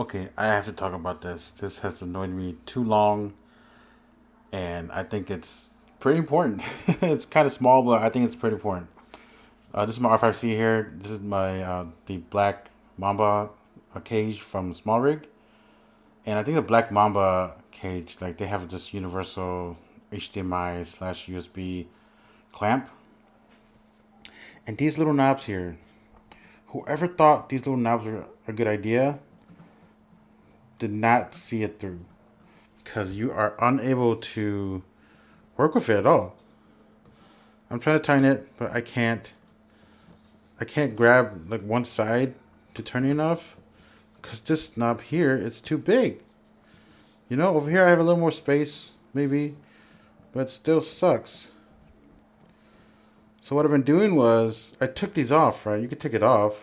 Okay, I have to talk about this. This has annoyed me too long, and I think it's pretty important. It's kind of small, but I think it's pretty important. This is my R5C here. This is my the Black Mamba cage from Small Rig, and I think the Black Mamba cage, like they have this universal HDMI slash USB clamp, and these little knobs here. Whoever thought these little knobs were a good idea did not see it through, because you are unable to work with it at all. I'm trying to tighten it, but I can't. I can't grab like one side to turn it enough because this knob here it's too big. You know, over here I have a little more space, maybe, but it still sucks. So what I've been doing was I took these off, right? You could take it off,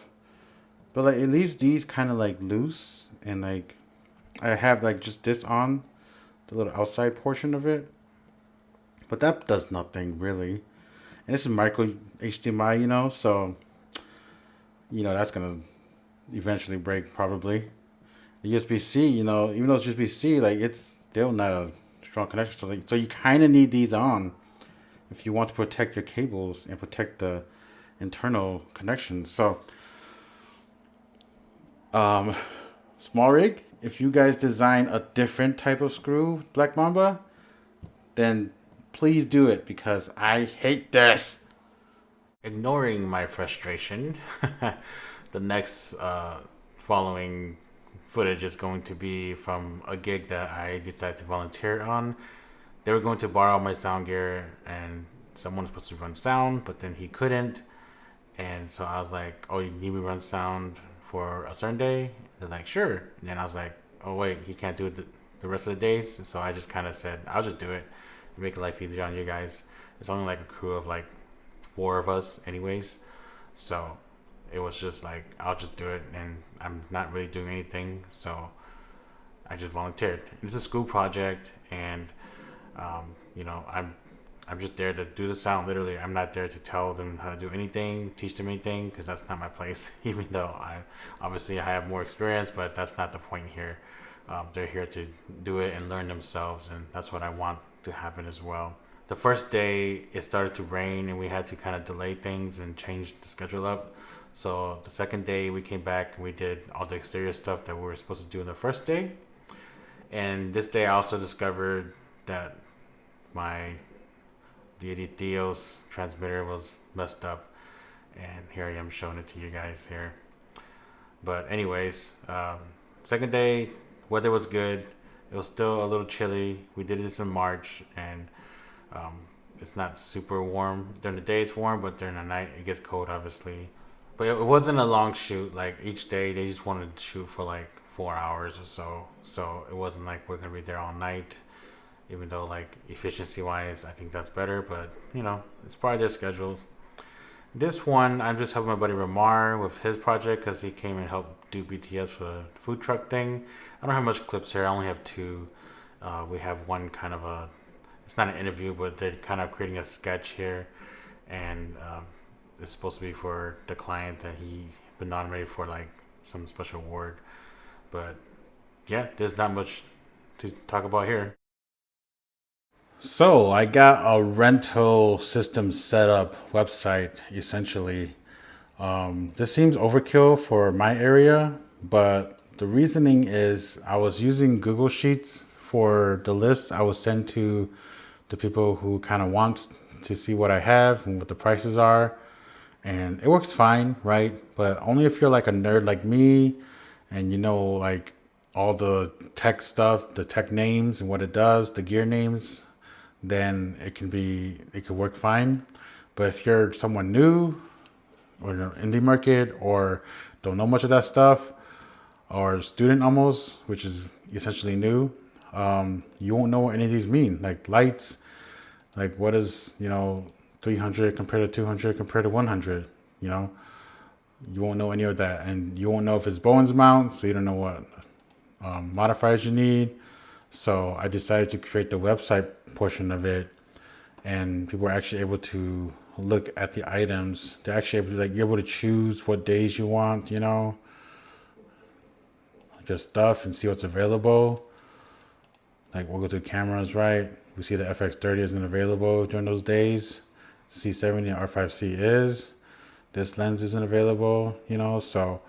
but like it leaves these kind of like loose and like I have like just this on the little outside portion of it, but that does nothing really. And this is micro HDMI, so that's gonna eventually break probably. The USB-C, even though it's USB-C, like it's still not a strong connection. So you kind of need these on if you want to protect your cables and protect the internal connections. So, um, Small Rig, if you guys design a different type of screw, Black Mamba, then please do it because I hate this. Ignoring my frustration, the next following footage is going to be from a gig that I decided to volunteer on. They were going to borrow my sound gear, and someone was supposed to run sound, but then he couldn't. And so I was like, "Oh, you need me to run sound for a certain day?" They're like, "Sure." And then I was like, "Oh wait, he can't do it the rest of the days." So I just kind of said, "I'll just do it to make life easier on you guys." It's only like a crew of like four of us, anyways. So it was just like I'll just do it, and I'm not really doing anything, so I just volunteered. It's a school project, and I'm just there to do the sound. Literally, I'm not there to tell them how to do anything, teach them anything, because that's not my place. Even though I have more experience, but that's not the point here. They're here to do it and learn themselves, and that's what I want to happen as well. The first day it started to rain and we had to kind of delay things and change the schedule up. So the second day we came back and we did all the exterior stuff that we were supposed to do in the first day. And this day I also discovered that my deity Theos transmitter was messed up, and here I am showing it to you guys here. But anyways, second day weather was good. It was still a little chilly. We did this in March, and um, it's not super warm. During the day it's warm, but during the night it gets cold, obviously. But it wasn't a long shoot. Like each day they just wanted to shoot for like 4 hours or so. So it wasn't like we're gonna be there all night. Even though like efficiency wise, I think that's better. But it's probably their schedules. This one, I'm just helping my buddy Ramar with his project because he came and helped do BTS for the food truck thing. I don't have much clips here. I only have two. We have one kind of it's not an interview, but they're kind of creating a sketch here. And it's supposed to be for the client that he's been nominated for like some special award. But yeah, there's not much to talk about here. So I got a rental system setup website essentially. This seems overkill for my area, but the reasoning is I was using Google Sheets for the list I would send to the people who kind of want to see what I have and what the prices are. And it works fine, right? But only if you're like a nerd like me and like all the tech stuff, the tech names and what it does, the gear names, then it could work fine. But if you're someone new or in the indie market or don't know much of that stuff or a student almost, which is essentially new, you won't know what any of these mean. Like lights, like what is 300 compared to 200 compared to 100. You won't know any of that, and you won't know if it's Bowen's mount, so you don't know what modifiers you need. So I decided to create the website portion of it, and people are actually able to look at the items. They're actually able to you're able to choose what days you want. Like just stuff and see what's available. Like we'll go to cameras, right? We see the FX30 isn't available during those days. C70 R5C is. This lens isn't available, you know, so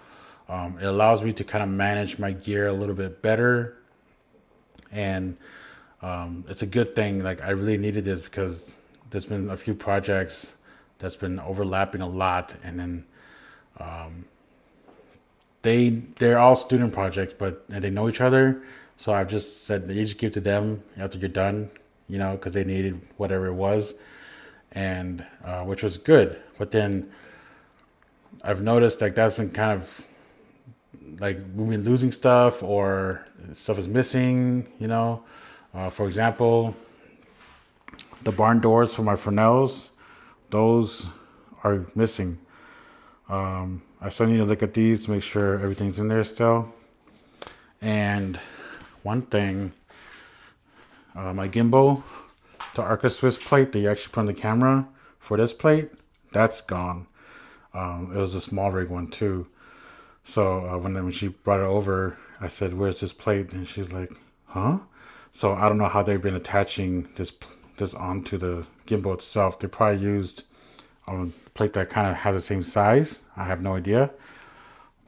it allows me to kind of manage my gear a little bit better. And it's a good thing. Like I really needed this because there's been a few projects that's been overlapping a lot, and then they're all student projects, and they know each other. So I've just said that you just give to them after you're done, you know, because they needed whatever it was, and which was good. But then I've noticed like that's been kind of like we've been losing stuff or stuff is missing, you know. For example, the barn doors for my Fresnels, those are missing. I still need to look at these to make sure everything's in there still. And one thing, my gimbal, the Arca Swiss plate that you actually put on the camera for this plate, that's gone. It was a small rig one too. So when she brought it over, I said, "Where's this plate?" And she's like, "Huh?" So I don't know how they've been attaching this onto the gimbal itself. They probably used a plate that kind of has the same size. I have no idea.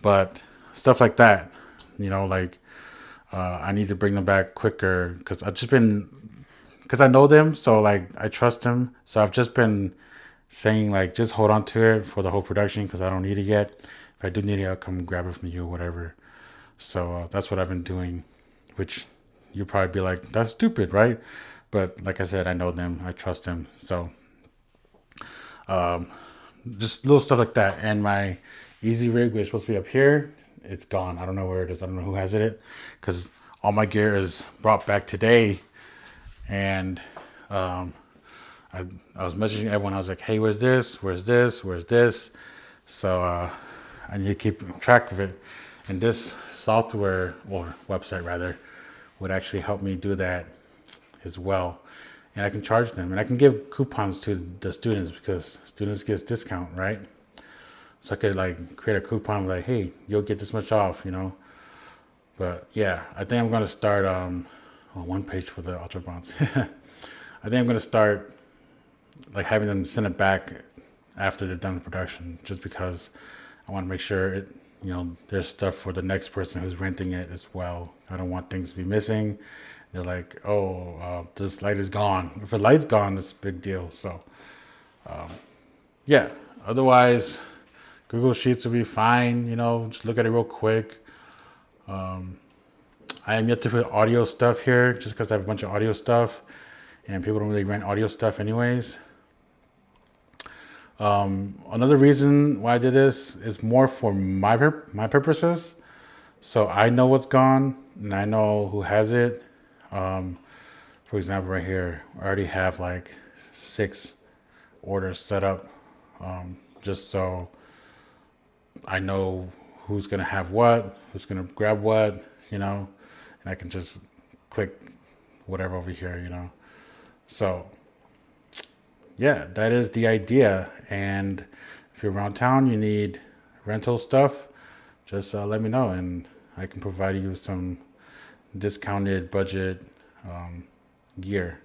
But stuff like that, you know, like I need to bring them back quicker because because I know them, so like I trust them. So I've just been saying like just hold on to it for the whole production because I don't need it yet. If I do need it, I'll come grab it from you or whatever. So that's what I've been doing, which you'll probably be like, that's stupid, right? But like I said, I know them, I trust them. So just little stuff like that. And my easy rig, which is supposed to be up here, it's gone. I don't know where it is. I don't know who has it because all my gear is brought back today. And I was messaging everyone. I was like, hey, where's this? Where's this? Where's this? So I need to keep track of it. And this software, or website rather, would actually help me do that as well. And I can charge them. And I can give coupons to the students because students get discount, right? So I could like create a coupon like, hey, you'll get this much off, you know? But yeah, I think I'm going to start on one page for the Ultra Bronze. I think I'm going to start like having them send it back after they're done with production, just because I want to make sure it, you know, there's stuff for the next person who's renting it as well. I don't want things to be missing. They're like, oh, this light is gone. If the light's gone, it's a big deal. So yeah, otherwise Google Sheets will be fine. You know, just look at it real quick. I am yet to put audio stuff here just because I have a bunch of audio stuff and people don't really rent audio stuff anyways. Another reason why I did this is more for my purposes. So I know what's gone and I know who has it. For example, right here, I already have like 6 orders set up, just so I know who's going to have what, who's going to grab what, you know, and I can just click whatever over here, you know. So yeah, that is the idea. And if you're around town, you need rental stuff, just let me know and I can provide you some discounted budget gear.